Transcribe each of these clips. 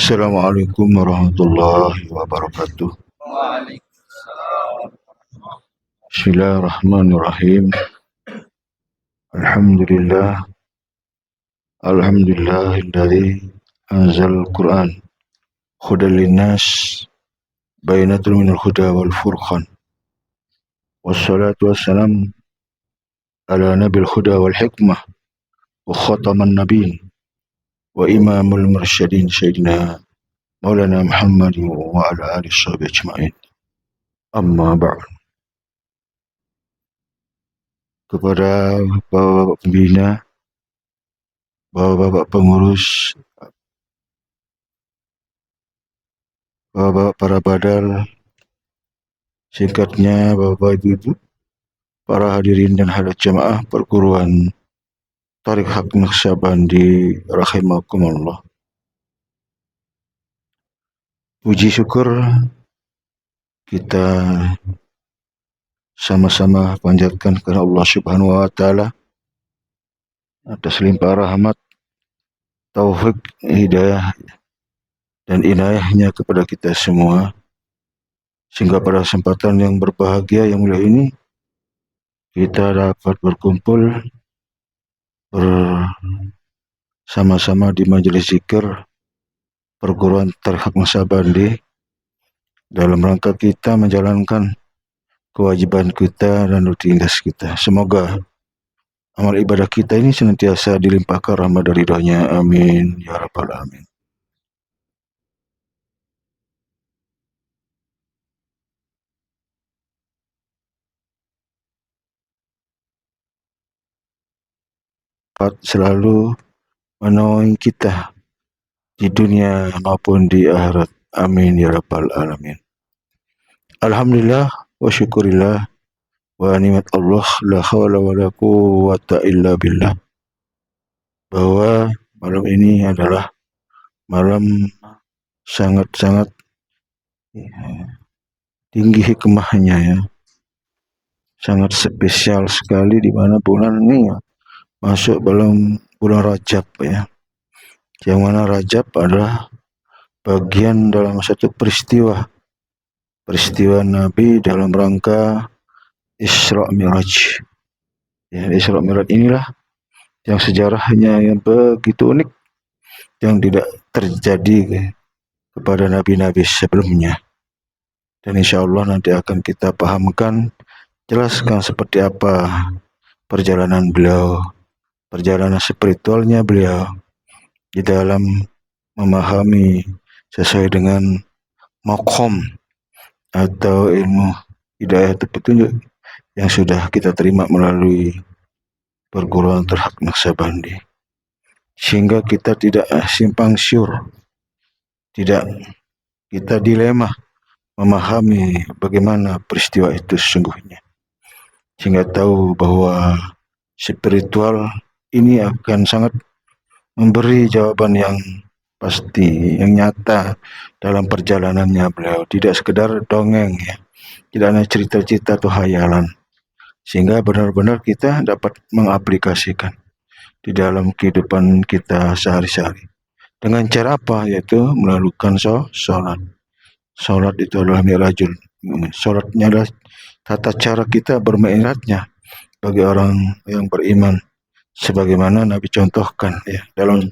Assalamualaikum warahmatullahi wabarakatuh. Bismillahirrahmanirrahim. Alhamdulillah. Alhamdulillahilladzi anzal Qur'an hudal linnas bainatul minal huda wal furqan. Wassalatu wassalam ala nabil huda wal hikmah wa khataman nabiyyin wa imamul mursyidin sayyidina Maulana Muhammad wa ala alihi washabihi ajma'in. Amma ba'd. Kepada bapak-bapak pembina, bapak-bapak pengurus, bapak-bapak para badal, singkatnya bapak ibu, para hadirin dan hadirat jamaah perguruan Tariq Haq Naqsyabandi rahimakumullah. Puji syukur kita sama-sama panjatkan kepada Allah Subhanahu wa taala atas limpah rahmat, taufik, hidayah dan inayahnya kepada kita semua, sehingga pada kesempatan yang berbahagia yang mulia ini kita dapat berkumpul bersama-sama di majelis zikir perguruan Tariq Haq Naqsyabandi dalam rangka kita menjalankan kewajiban kita dan rutinitas kita. Semoga amal ibadah kita ini senantiasa dilimpahkan rahmat dan ridhonya. Amin ya rabbal alamin. Selalu menolong kita di dunia maupun di akhirat. Amin ya rabbal alamin. Alhamdulillah wa syukurillah wa nikmat Allah la haula wa la quwwata illa billah, bahwa malam ini adalah malam sangat-sangat tinggi hikmahnya ya. Sangat spesial sekali di mana bulan ini masuk dalam bulan Rajab ya. Yang mana Rajab adalah bagian dalam satu peristiwa Nabi dalam rangka Isra Mi'raj. Ya, Isra Mi'raj inilah yang sejarahnya yang begitu unik, yang tidak terjadi kepada nabi-nabi sebelumnya. Dan insya Allah nanti akan kita pahamkan, jelaskan seperti apa perjalanan beliau, perjalanan spiritualnya beliau di dalam memahami sesuai dengan maqam atau ilmu hidayah atau petunjuk yang sudah kita terima melalui perguruan Tariq Haq Naqsyabandi, sehingga kita tidak simpang siur, tidak kita dilema memahami bagaimana peristiwa itu sesungguhnya, sehingga tahu bahwa spiritual ini akan sangat memberi jawaban yang pasti, yang nyata dalam perjalanannya beliau, tidak sekedar dongeng ya, tidak hanya cerita-cerita atau hayalan, sehingga benar-benar kita dapat mengaplikasikan di dalam kehidupan kita sehari-hari. Dengan cara apa? Yaitu melakukan sholat. Sholat itu adalah mi'rajul mu'min. Sholatnya adalah tata cara kita bermi'rajnya bagi orang yang beriman, sebagaimana Nabi contohkan ya dalam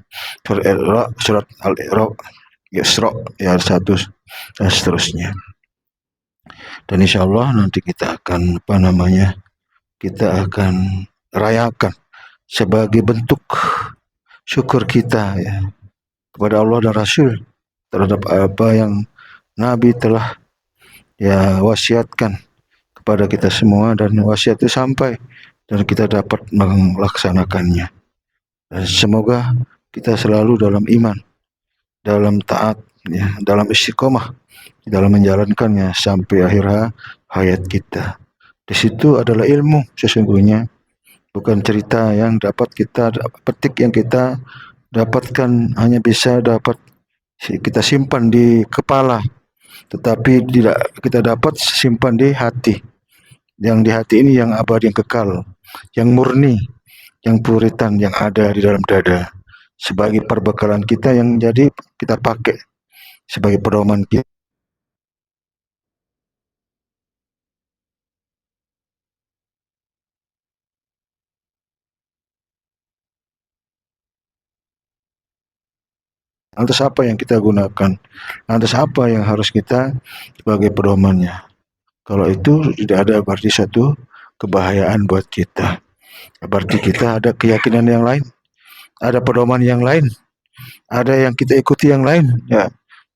surat Al-Iqra, Isra ya 1 dan seterusnya. Dan insya Allah nanti kita akan kita akan rayakan sebagai bentuk syukur kita ya kepada Allah dan Rasul terhadap apa yang Nabi telah ya wasiatkan kepada kita semua, dan wasiat itu sampai dan kita dapat melaksanakannya. Dan semoga kita selalu dalam iman, dalam taat ya, dalam istiqomah dalam menjalankannya sampai akhir hayat kita. Di situ adalah ilmu sesungguhnya, bukan cerita yang dapat kita petik, yang kita dapatkan hanya bisa dapat kita simpan di kepala, tetapi tidak kita dapat simpan di hati. Yang di hati ini yang abadi, yang kekal, yang murni, yang puritan, yang ada di dalam dada sebagai perbekalan kita yang jadi kita pakai sebagai pedoman kita. Lantas apa yang kita gunakan? Lantas apa yang harus kita sebagai pedomannya? Kalau itu tidak ada berarti satu kebahayaan buat kita. Berarti kita ada keyakinan yang lain, ada pedoman yang lain, ada yang kita ikuti yang lain. Ya,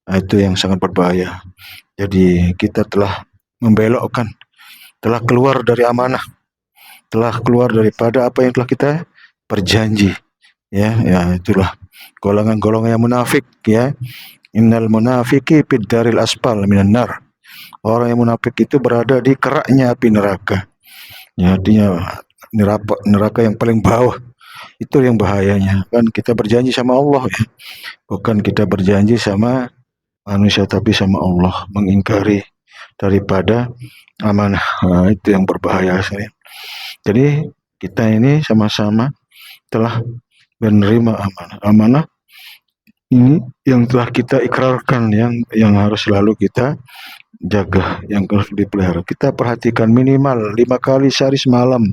nah, itu yang sangat berbahaya. Jadi kita telah membelokkan, telah keluar dari amanah, telah keluar daripada apa yang telah kita berjanji. Ya, itulah golongan-golongan yang munafik. Ya, innal munafiki fid daril asfal minan nar. Orang yang munafik itu berada di keraknya api neraka. Ya, artinya neraka yang paling bawah. Itu yang bahayanya. Kan kita berjanji sama Allah ya. Bukan kita berjanji sama manusia tapi sama Allah, mengingkari daripada amanah. Nah, itu yang berbahaya saya. Jadi kita ini sama-sama telah menerima amanah. Amanah ini yang telah kita ikrarkan, yang harus selalu kita jaga, yang harus dipelihara. Kita perhatikan minimal 5 kali sehari semalam.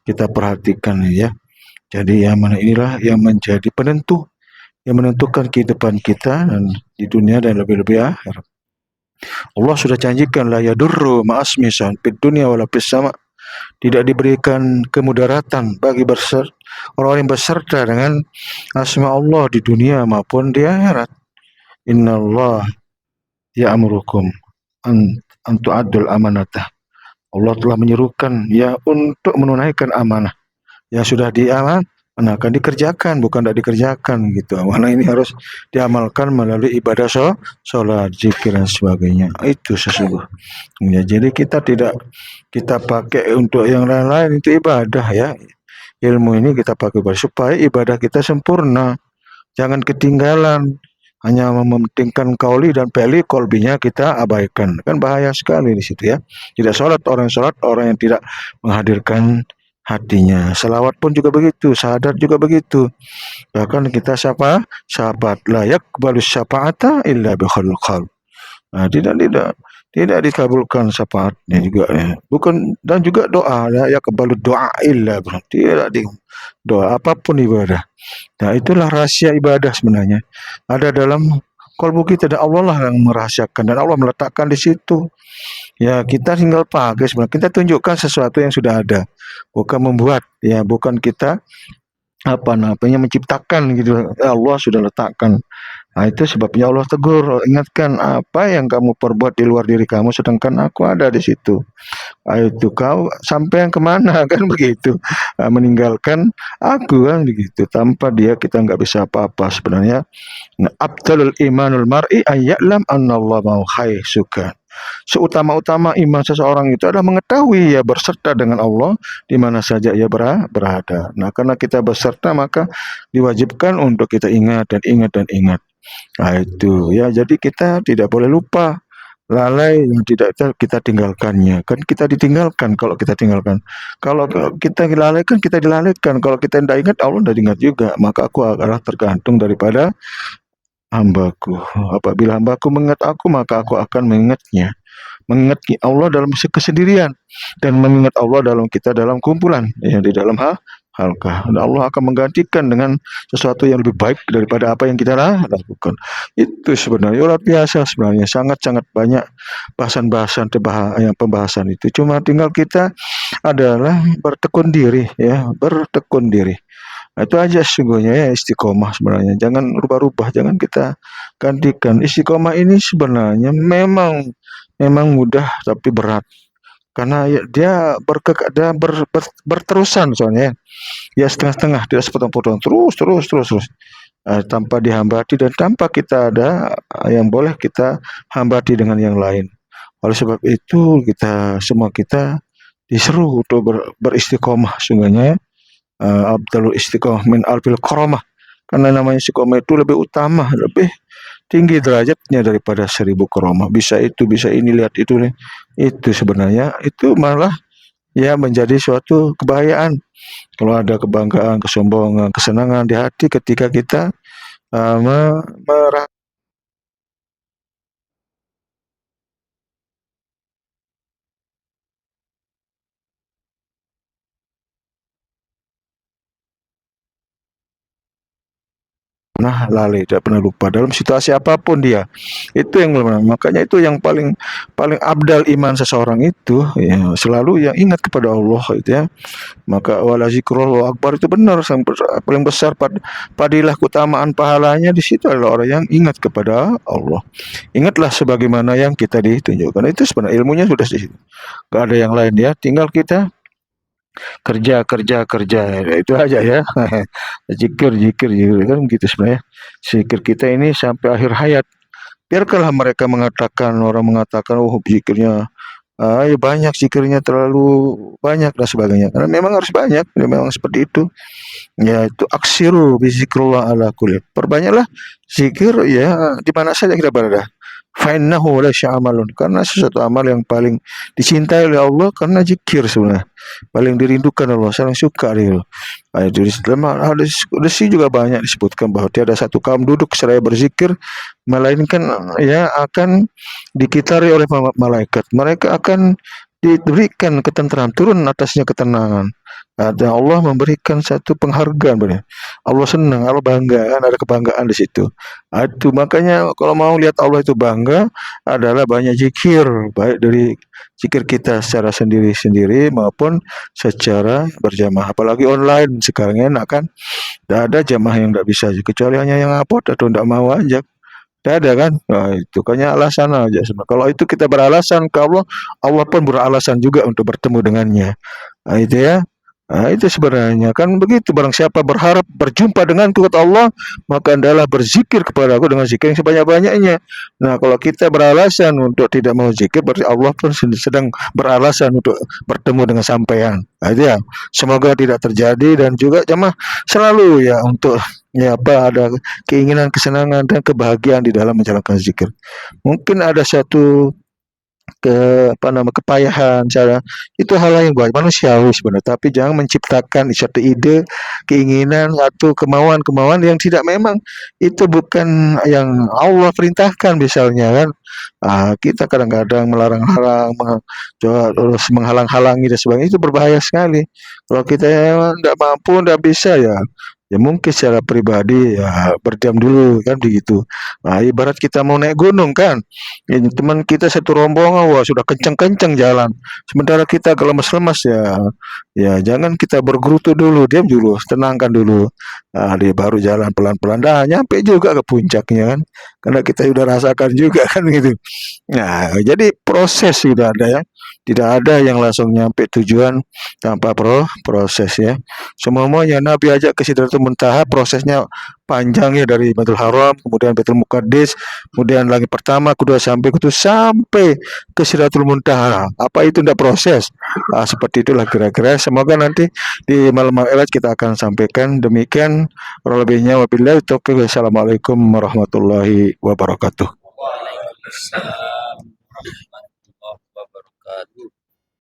Kita perhatikan ya. Jadi amanah inilah yang menjadi penentu, yang menentukan kehidupan kita dan di dunia dan lebih-lebih akhirat. Allah sudah janjikan la yadurru ma'asmisan fid dunya wala fis sama. Tidak diberikan kemudaratan bagi orang yang berserta dengan asma Allah di dunia maupun di akhirat. Innallah ya'murukum an tu'addul amanatah. Allah telah menyerukan ya untuk menunaikan amanah yang sudah akan dikerjakan, bukan tidak dikerjakan gitu. Amanah ini harus diamalkan melalui ibadah sholat, zikir dan sebagainya. Itu sesungguhnya. Jadi kita tidak kita pakai untuk yang lain-lain, itu ibadah ya. Ilmu ini kita pakai supaya ibadah kita sempurna. Jangan ketinggalan. Hanya mementingkan kauli dan peli, kolbinya kita abaikan. Kan bahaya sekali di situ ya. Tidak sholat orang yang tidak menghadirkan hatinya. Salawat pun juga begitu, syahadat juga begitu. Bahkan kita sahabat layak balus syafaata illa bi qalb. Nah, tidak dikabulkan syafaatnya juga ya. Bukan, dan juga doa ya kebalu doa illa tidak di doa apapun ibadah. Nah, itulah rahasia ibadah sebenarnya. Ada dalam kalbu kita dan Allah lah yang merahasiakan dan Allah meletakkan di situ. Ya, kita tinggal pakai sebenarnya. Kita tunjukkan sesuatu yang sudah ada. Bukan membuat ya, bukan kita apa namanya menciptakan gitu. Allah sudah letakkan. Nah, itu sebabnya Allah tegur, ingatkan apa yang kamu perbuat di luar diri kamu, sedangkan aku ada di situ. Ayo itu kau sampai yang kemana kan begitu. Meninggalkan aku kan begitu. Tanpa dia kita nggak bisa apa-apa sebenarnya. Nah, abdalul imanul mar'i ayya'lam Allah mau suka. Seutama-utama iman seseorang itu adalah mengetahui ya berserta dengan Allah di mana saja ia berada. Nah, karena kita berserta maka diwajibkan untuk kita ingat dan ingat dan ingat. Nah, itu ya, jadi kita tidak boleh lupa, lalai yang tidak kita tinggalkannya. Kan kita ditinggalkan kalau kita tinggalkan. Kalau kita lalaikan, kita dilalaikan. Kalau kita tidak ingat, Allah tidak ingat juga. Maka aku adalah tergantung daripada hambaku. Apabila hambaku mengingat aku, maka aku akan mengingatnya. Mengingat Allah dalam kesendirian dan mengingat Allah dalam kumpulan ya, di dalam halkah. Dan Allah akan menggantikan dengan sesuatu yang lebih baik daripada apa yang kita lakukan. Itu sebenarnya luar biasa sebenarnya, sangat-sangat banyak bahasan-bahasan yang pembahasan itu. Cuma tinggal kita adalah bertekun diri ya, bertekun diri. Nah, itu aja sesungguhnya ya istiqomah sebenarnya. Jangan rubah-rubah, jangan kita gantikan. Istiqomah ini sebenarnya memang mudah tapi berat. Karena ya, dia berterusan soalnya. Ya setengah-setengah, tidak sepotong-potong, terus. Tanpa dihambati dan tanpa kita ada yang boleh kita hambati dengan yang lain. Oleh sebab itu semua kita diseru untuk beristiqomah sungguhnya. Abdul istiqomah min alfil koromah, karena namanya istiqomah itu lebih utama, lebih tinggi derajatnya daripada 1000 koromah. Bisa itu, bisa ini, lihat itu nih. Itu sebenarnya itu malah ya menjadi suatu kebahayaan. Kalau ada kebanggaan, kesombongan, kesenangan di hati ketika kita uh, pernah lalai, tidak pernah lupa dalam situasi apapun dia. Itu yang makanya itu yang paling paling abdal iman seseorang itu ya, selalu yang ingat kepada Allah itu ya. Maka wala zikrullah akbar itu benar paling besar padilah keutamaan pahalanya di situ adalah orang yang ingat kepada Allah. Ingatlah sebagaimana yang kita ditunjukkan. Itu sebenarnya ilmunya sudah di situ. Gak ada yang lain ya. Tinggal kita kerja kerja kerja ya, itu aja ya. Zikir zikir zikir kan gitu sebenarnya. Zikir kita ini sampai akhir hayat. Biarkanlah mereka mengatakan orang mengatakan oh zikirnya ya banyak zikirnya terlalu banyak dan sebagainya. Karena memang harus banyak, memang seperti itu. Ya itu aksiru bizikrullah ala kulli. Perbanyaklah zikir ya di mana saja kita berada. Fa innahu la sya'amalun. Karena sesuatu amal yang paling dicintai oleh Allah karena zikir sebenarnya. Paling dirindukan Allah, saling suka dia. Di dalam hadis qudsi juga banyak disebutkan bahwa tiada satu kaum duduk seraya berzikir melainkan ya akan dikitari oleh malaikat. Mereka akan diberikan ketenteran, turun atasnya ketenangan. Ada Allah memberikan satu penghargaan pada Allah senang, Allah bangga kan ada kebanggaan di situ. Itu makanya kalau mau lihat Allah itu bangga adalah banyak zikir baik dari zikir kita secara sendiri-sendiri maupun secara berjamaah. Apalagi online sekarang enak kan. Tidak ada jamaah yang tidak bisa kecuali hanya yang upload atau tidak mau aja. Tidak ada kan? Nah, itu kayaknya alasan aja. Kalau itu kita beralasan ke Allah, Allah pun beralasan juga untuk bertemu dengannya. Nah, itu ya. Nah, itu sebenarnya kan begitu. Barang siapa berharap berjumpa denganku kata Allah, maka hendaklah berzikir kepada aku dengan zikir yang sebanyak-banyaknya. Nah, kalau kita beralasan untuk tidak mau zikir, berarti Allah pun sedang beralasan untuk bertemu dengan sampean. Nah, itu ya. Semoga tidak terjadi dan juga jemaah selalu ya untuk ya apa ada keinginan, kesenangan dan kebahagiaan di dalam menjalankan zikir. Mungkin ada satu apa nama kepayahan cara itu hal yang baik manusiawi sebenarnya tapi jangan menciptakan suatu ide keinginan atau kemauan-kemauan yang tidak memang itu bukan yang Allah perintahkan misalnya kan kita kadang-kadang melarang-larang terus menghalang-halangi dan sebagainya itu berbahaya sekali kalau kita tidak mampu tidak bisa ya ya mungkin secara pribadi ya berdiam dulu kan begitu. Nah, ibarat kita mau naik gunung kan, ini teman kita satu rombongan wah sudah kenceng-kenceng jalan. Sementara kita kalau lemas-lemas ya ya jangan kita bergerutu dulu, diam dulu, tenangkan dulu. Dia baru jalan pelan-pelan dah nyampe juga ke puncaknya kan. Karena kita sudah rasakan juga kan gitu. Nah, jadi proses sudah ada ya. Tidak ada yang langsung nyampe tujuan tanpa proses ya. Semuanya Nabi ajak ke Sidratul Muntaha prosesnya panjang ya dari Baitul Haram, kemudian Baitul Muqaddis, kemudian lagi pertama, kedua sampai kedua sampai ke Sidratul Muntaha. Apa itu tidak proses? Seperti itulah kira-kira. Semoga nanti di malam Mi'raj kita akan sampaikan demikian. Kurang lebihnya wabillahi taufiq. Wassalamualaikum warahmatullahi wabarakatuh. Waalaikumsalam.